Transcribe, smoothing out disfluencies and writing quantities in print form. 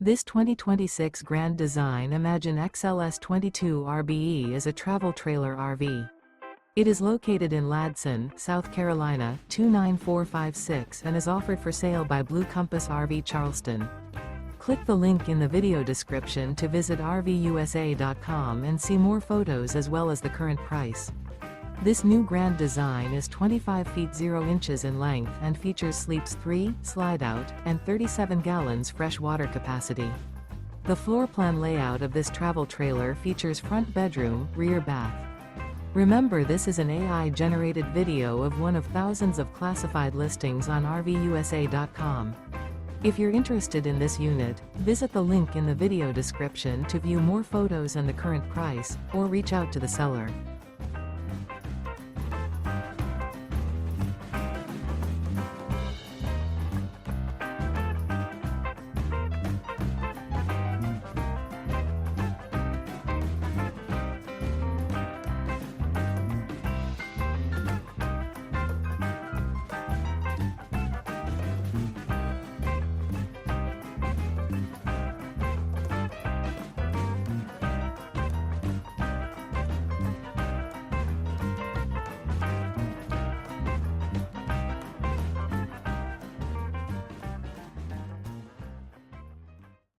This 2026 Grand Design Imagine XLS 22 RBE is a travel trailer RV. It is located in Ladson, South Carolina, 29456 and is offered for sale by Blue Compass RV Charleston. Click the link in the video description to visit RVUSA.com and see more photos as well as the current price. This new Grand Design is 25 feet 0 inches in length and features sleeps 3, Slideout, and 37 gallons fresh water capacity. The floor plan layout of this travel trailer features front bedroom, rear bath. Remember, this is an AI-generated video of one of thousands of classified listings on RVUSA.com. If you're interested in this unit, visit the link in the video description to view more photos and the current price, or reach out to the seller.